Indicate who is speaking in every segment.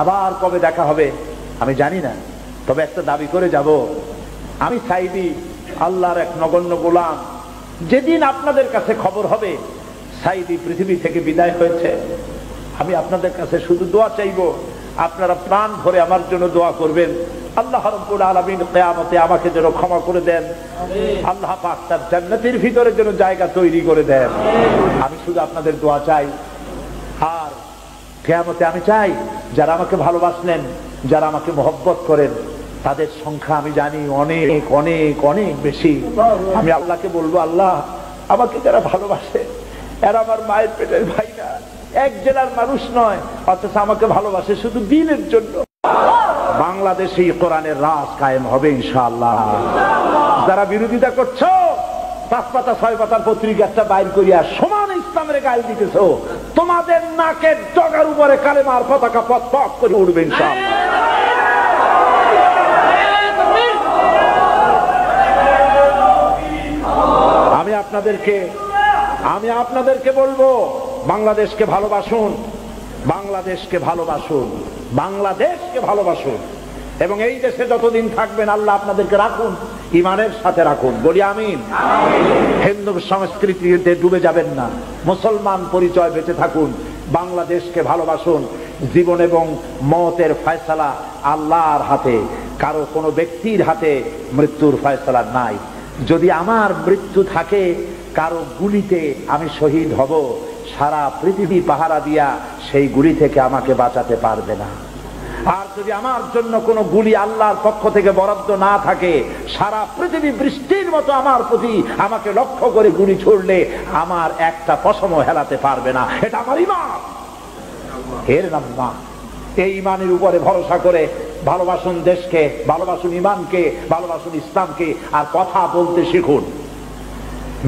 Speaker 1: আবার কবে দেখা হবে আমি জানি না, তবে একটা দাবি করে যাব, আমি সাইদি আল্লাহর এক নগণ্য গোলাম। যেদিন আপনাদের কাছে খবর হবে সাইদি পৃথিবী থেকে বিদায় হয়েছে, আমি আপনাদের কাছে শুধু দোয়া চাইব, আপনারা প্রাণ ভরে আমার জন্য দোয়া করবেন। আল্লাহ রাব্বুল আলামিন কিয়ামতে আমাকে যেন ক্ষমা করে দেন, আল্লাহ পাক তার জান্নাতের ভিতরে যেন জায়গা তৈরি করে দেন। আমি শুধু আপনাদের দোয়া চাই। আর কিয়ামতে আমি চাই যারা আমাকে ভালোবাসলেন, যারা আমাকে মহব্বত করেন, তাদের সংখ্যা আমি জানি অনেক অনেক অনেক বেশি। আমি আল্লাহকে বলবো, আল্লাহ আমাকে যারা ভালোবাসে এরা আমার মায়ের পেটের ভাই না, এক জেলার মানুষ নয়, অথচ আমাকে ভালোবাসে শুধু দ্বীনের জন্য। বাংলাদেশে কোরআনের রাজ কায়েম হবে ইনশাআল্লাহ। যারা বিরোধিতা করছো, 5 পাতা 6 পাতার পত্রিকাটা বাইর করিয়া সমান ইসলামের গাল দিতেছো, তোমাদের নাকের ডগার উপরে কালেমার পতাকা পথ পথ করে উঠবে ইনশাআল্লাহ। আমি আপনাদেরকে বলবো, বাংলাদেশকে ভালোবাসুন, বাংলাদেশকে ভালোবাসুন, বাংলাদেশকে ভালোবাসুন। এবং এই দেশে যতদিন থাকবেন আল্লাহ আপনাদেরকে রাখুন, ইমানের সাথে রাখুন। বলি আমিন। হিন্দু সংস্কৃতিতে ডুবে যাবেন না, মুসলমান পরিচয় বেঁচে থাকুন, বাংলাদেশকে ভালোবাসুন। জীবন এবং মওতের ফয়সালা আল্লাহর হাতে, কারো কোনো ব্যক্তির হাতে মৃত্যুর ফয়সালা নাই। যদি আমার মৃত্যু থাকে কারো গুলিতে আমি শহীদ হব, সারা পৃথিবী পাহারা দিয়া সেই গুলি থেকে আমাকে বাঁচাতে পারবে না। আর যদি আমার জন্য কোনো গুলি আল্লাহর পক্ষ থেকে বরাদ্দ না থাকে, সারা পৃথিবী বৃষ্টির মতো আমার প্রতি আমাকে লক্ষ্য করে গুলি ছুড়লে আমার একটা পশমও হেলাতে পারবে না। এটা আমার ঈমান, এর নাম না। এই ঈমানের উপরে ভরসা করে ভালোবাসুন দেশকে, ভালোবাসুন ঈমানকে, ভালোবাসুন ইসলামকে। আর কথা বলতে শিখুন।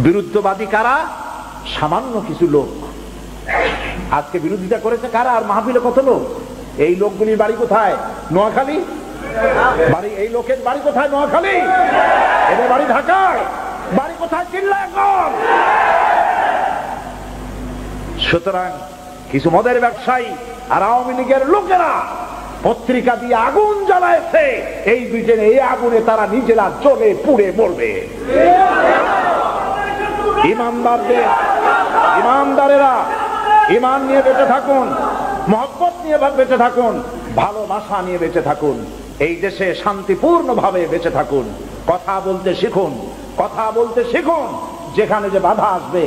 Speaker 1: বিরুদ্ধবাদী কারা? সামান্য কিছু লোক। আজকে বিরোধিতা করেছে কারা? আর মাহফিলে কত লোক? এই লোকগুলির বাড়ি কোথায়? নোয়াখালী। বাড়ি এই লোকের বাড়ি কোথায়? নোয়াখালী। এদের বাড়ি ঢাকায়। বাড়ি কোথায়? চিল্লাগঞ্জ। সুতরাং কিছু মদের ব্যবসায়ী আর আওয়ামী লীগের লোকেরা পত্রিকা দিয়ে আগুন জ্বালাইছে, এই ব্রিটেনে এই আগুনে তারা নিজেরা জ্বলে পুড়ে মরবে। ইমানদারেরা ঈমান নিয়ে বেঁচে থাকুন, মহব্বত নিয়ে বেঁচে থাকুন, ভালোবাসা নিয়ে বেঁচে থাকুন। এই দেশে শান্তিপূর্ণ ভাবে বেঁচে থাকুন। কথা বলতে শিখুন, কথা বলতে শিখুন। যেখানে যে বাধা আসবে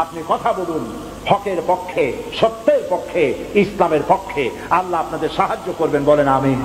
Speaker 1: আপনি কথা বলুন হকের পক্ষে, সত্যের পক্ষে, ইসলামের পক্ষে। আল্লাহ আপনাদের সাহায্য করবেন। বলেন আমিন।